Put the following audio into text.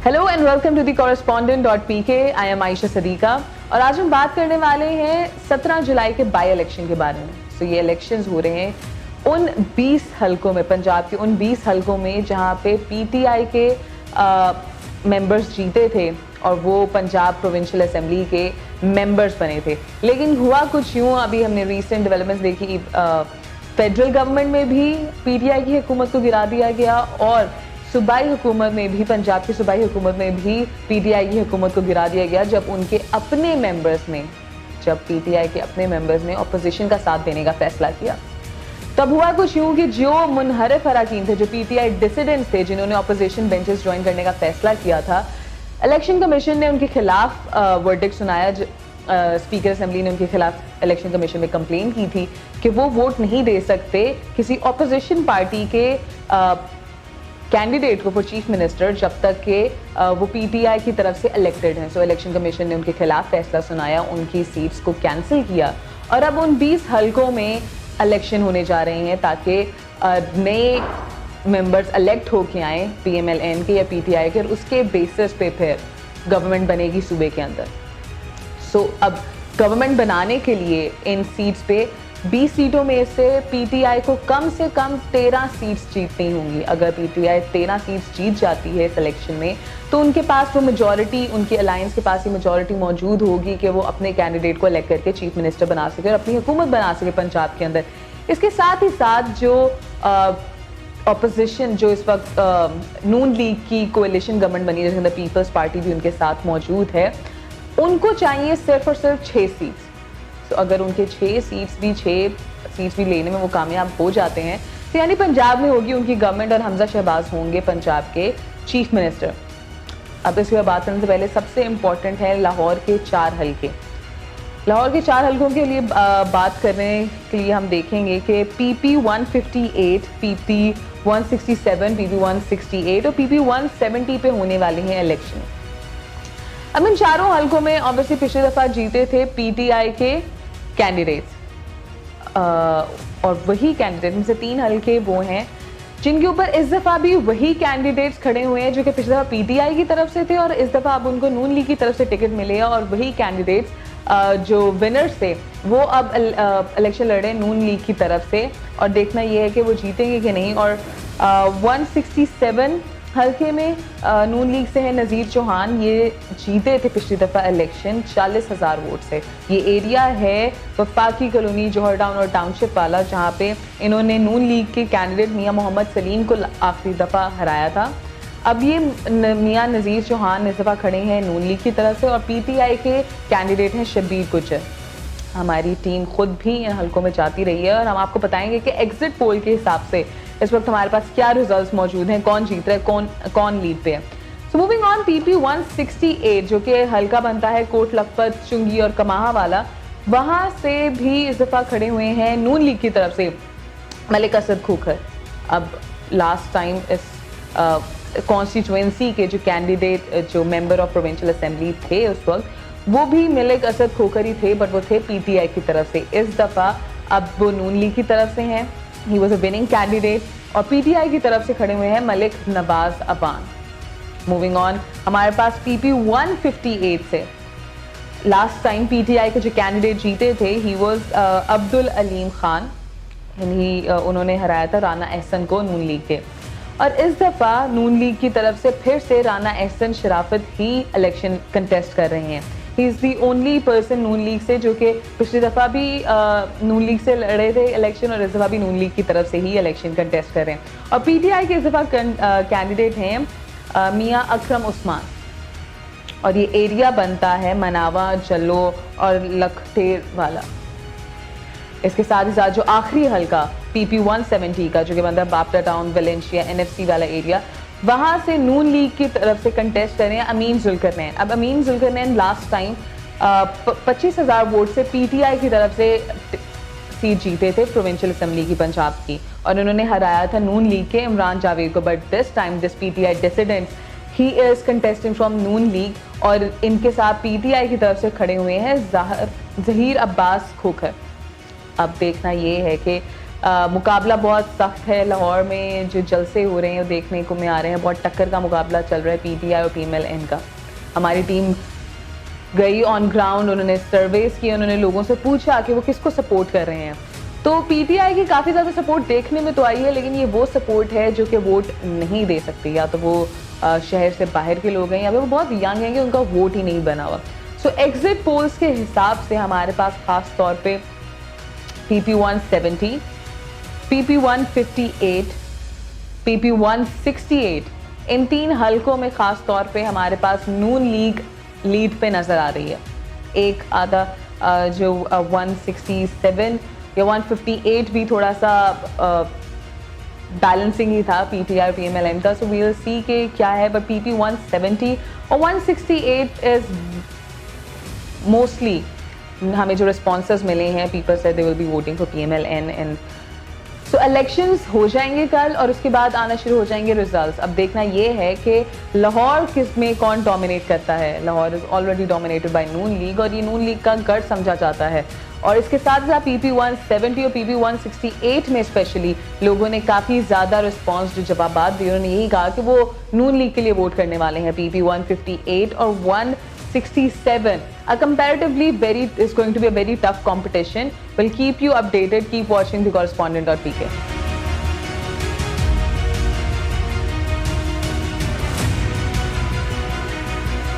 Hello and welcome to the correspondent.pk। I am Ayesha Sadiqa और आज हम बात करने वाले हैं 17 जुलाई के बाई इलेक्शन के बारे में। तो ये इलेक्शंस हो रहे हैं उन 20 हलकों में, पंजाब के उन 20 हलकों में जहां पे पीटीआई के मेंबर्स जीते थे और वो पंजाब प्रोविंशियल असेंबली के मेंबर्स बने थे। लेकिन हुआ कुछ यूँ, अभी हमने रीसेंट डेवलपमेंट्स देखी, फेडरल गवर्नमेंट में भी पीटीआई की हुकूमत को गिरा दिया गया और सूबाई हुकूमत में भी, पंजाब की सूबाई हुकूमत में भी पीटीआई की हुकूमत को गिरा दिया गया जब उनके अपने मेंबर्स ने, जब पीटीआई के अपने मेंबर्स ने अपोजिशन का साथ देने का फैसला किया। तब हुआ कुछ यूँ कि जो मुनहरिफ अरकान थे, जो पीटीआई डिसिडेंट्स थे, जिन्होंने अपोजिशन बेंचेस ज्वाइन करने का फैसला किया था, इलेक्शन कमीशन ने उनके खिलाफ वर्डिक्ट सुनाया। स्पीकर असेंबली ने उनके खिलाफ इलेक्शन कमीशन में कंप्लेन की थी कि वो वोट नहीं दे सकते किसी अपोजिशन पार्टी के कैंडिडेट को फॉर चीफ मिनिस्टर जब तक कि वो पीटीआई की तरफ से इलेक्टेड हैं। सो इलेक्शन कमीशन ने उनके खिलाफ फैसला सुनाया, उनकी सीट्स को कैंसिल किया और अब उन 20 हलकों में इलेक्शन होने जा रहे हैं ताकि नए मेंबर्स इलेक्ट होके आए पीएमएलएन के या पीटीआई के, और उसके बेसिस पे फिर गवर्नमेंट बनेगी सूबे के अंदर। सो अब गवर्नमेंट बनाने के लिए इन सीट्स पे 20 सीटों में से पीटीआई को कम से कम 13 सीट्स जीतनी होंगी। अगर पीटीआई 13 सीट्स जीत जाती है इस इलेक्शन में तो उनके पास वो मेजॉरिटी, उनकी अलायंस के पास ये मेजॉरिटी मौजूद होगी कि वो अपने कैंडिडेट को इलेक्ट करके चीफ मिनिस्टर बना सके और अपनी हुकूमत बना सके पंजाब के अंदर। इसके साथ ही साथ जो अपोजिशन, जो इस वक्त नून लीग की कोalition गवर्नमेंट बनी है जिसके अंदर पीपल्स पार्टी भी उनके साथ मौजूद है, उनको चाहिए सिर्फ और सिर्फ 6 सीट्स। तो अगर उनके 6 सीट्स भी लेने में वो कामयाब हो जाते हैं तो यानी पंजाब में होगी उनकी गवर्नमेंट और हमजा शहबाज होंगे पंजाब के चीफ मिनिस्टर। अब इसके बात करने से पहले सबसे इम्पोर्टेंट है लाहौर के 4 हलके। लाहौर के 4 हलकों के लिए बात करने के लिए हम देखेंगे कि PP 158, PP 167, PP 168 और PP 170 पे होने वाली हैं इलेक्शन। अब इन चारों हलकों में ऑब्वियसली पिछली दफा जीते थे पीटीआई के कैंडिडेट्स और वही कैंडिडेट में से 3 हलके वो हैं जिनके ऊपर इस दफा भी वही कैंडिडेट्स खड़े हुए हैं जो कि पिछली दफा पीटीआई की तरफ से थे और इस दफा अब उनको नून लीग की तरफ से टिकट मिले और वही कैंडिडेट्स जो विनर्स थे वो अब इलेक्शन लड़े नून लीग की तरफ से और देखना ये है कि वो जीतेंगे कि नहीं। और 167 हल्के में नून लीग से है नज़ीर चौहान, ये जीते थे पिछली दफ़ा इलेक्शन 40,000 वोट से। ये एरिया है वफाकी कॉलोनी, जौहर टाउन और टाउनशिप वाला, जहाँ पे इन्होंने नून लीग के कैंडिडेट मियां मोहम्मद सलीम को आखिरी दफ़ा हराया था। अब ये मियां नज़ीर चौहान इस दफ़ा खड़े हैं नून लीग की तरफ से और पीटीआई के कैंडिडेट हैं शब्बीर गुज्जर। हमारी टीम खुद भी इन हलकों में जाती रही है और हम आपको बताएंगे कि एग्जिट पोल के हिसाब से इस वक्त हमारे पास क्या रिजल्ट्स मौजूद हैं, कौन जीत रहा है, कौन लीड पे है। सो मूविंग ऑन, PP 168 जो कि हल्का बनता है कोट लखपत, चुंगी और कमाहा वाला, वहाँ से भी इस दफ़ा खड़े हुए हैं नून लीग की तरफ से मलिक असद खोखर। अब लास्ट टाइम इस कॉन्स्टिट्यूएंसी के जो कैंडिडेट, जो मेंबर ऑफ प्रोविंशियल असेंबली थे उस वक्त, वो भी मलिक असद खोखर ही थे, बट वो थे पीटीआई की तरफ से। इस दफ़ा अब वो नून लीग की तरफ से हैं, he was a winning candidate, और पीटीआई की तरफ से खड़े हुए हैं मलिक नवाज अबान। मूविंग ऑन, हमारे पास PP 158 से लास्ट टाइम पीटीआई के जो कैंडिडेट जीते थे ही वॉज अब्दुल अलीम खान, उन्होंने हराया था राना एहसन को नून लीग के। और इस दफ़ा नून लीग की तरफ से फिर से राना एहसन शराफत ही इलेक्शन कंटेस्ट कर रहे हैं। He is the only person Noon league से जो कि पिछली दफ़ा भी नून लीग से लड़े थे इलेक्शन और इस दफ़ा भी नून लीग की तरफ से ही इलेक्शन कंटेस्ट कर रहे हैं। और पीटीआई के इस दफ़ा कैंडिडेट हैं मियां अकरम उस्मान और ये एरिया बनता है मनावा, जल्लो और लखतेर वाला। इसके साथ ही साथ जो आखिरी हल्का PP 170 का जो कि बनता है बापटा टाउन, वेलेंशिया, NFC वाला एरिया, वहाँ से नून लीग की तरफ से कंटेस्ट कर रहे हैं अमीन जुल्करनैन। अब अमीन जुल्करनैन लास्ट टाइम 25,000 वोट से पीटीआई की तरफ से सीट जीते थे प्रोविंशियल असेंबली की पंजाब की और उन्होंने हराया था नून लीग के इमरान जावेद को। But this time this PTI dissident, he is contesting from Noon league और इनके साथ पीटीआई की तरफ से खड़े हुए हैं ज़हीर अब्बास खोखर। अब देखना ये है कि मुकाबला बहुत सख्त है। लाहौर में जो जलसे हो रहे हैं वो देखने को में आ रहे हैं, बहुत टक्कर का मुकाबला चल रहा है पीटीआई और पीएमएलएन का। हमारी टीम गई ऑन ग्राउंड, उन्होंने सर्वेस किए, उन्होंने लोगों से पूछा कि वो किसको सपोर्ट कर रहे हैं। तो पीटीआई की काफ़ी ज़्यादा सपोर्ट देखने में तो आई है, लेकिन ये वो सपोर्ट है जो कि वोट नहीं दे सकती, या तो वो शहर से बाहर के लोग हैं या फिर वो बहुत यंग हैं कि उनका वोट ही नहीं बना हुआ। सो एग्जिट पोल्स के हिसाब से हमारे पास खास तौर पे PP 170, PP 158, PP 168, इन 3 हलकों में खास तौर पे हमारे पास नून लीग लीड पे नज़र आ रही है। एक आधा जो 167 या 158 भी थोड़ा सा बैलेंसिंग ही था पीटीआई और पीएमएलएन का। सो वी विल सी कि क्या है, बट PP 170 और 168 इज मोस्टली, हमें जो रिस्पॉन्सेज मिले हैं, पीपल से they will be voting for PMLN. And so elections हो जाएंगे कल और उसके बाद आना शुरू हो जाएंगे रिजल्ट्स। अब देखना ये है कि लाहौर किस में कौन डोमिनेट करता है। Lahore is already dominated by noon league और ये नून लीग का गढ़ समझा जाता है। और इसके साथ साथ PP 170 और PP 168 में स्पेशली लोगों ने काफ़ी ज़्यादा रिस्पॉन्स जो जवाबात दिए, उन्होंने यही कहा कि वो नून लीग के लिए वोट करने वाले हैं। PP 158 और 167 comparatively is going to be a very tough competition. We'll keep you updated. Keep watching The Correspondent.pk.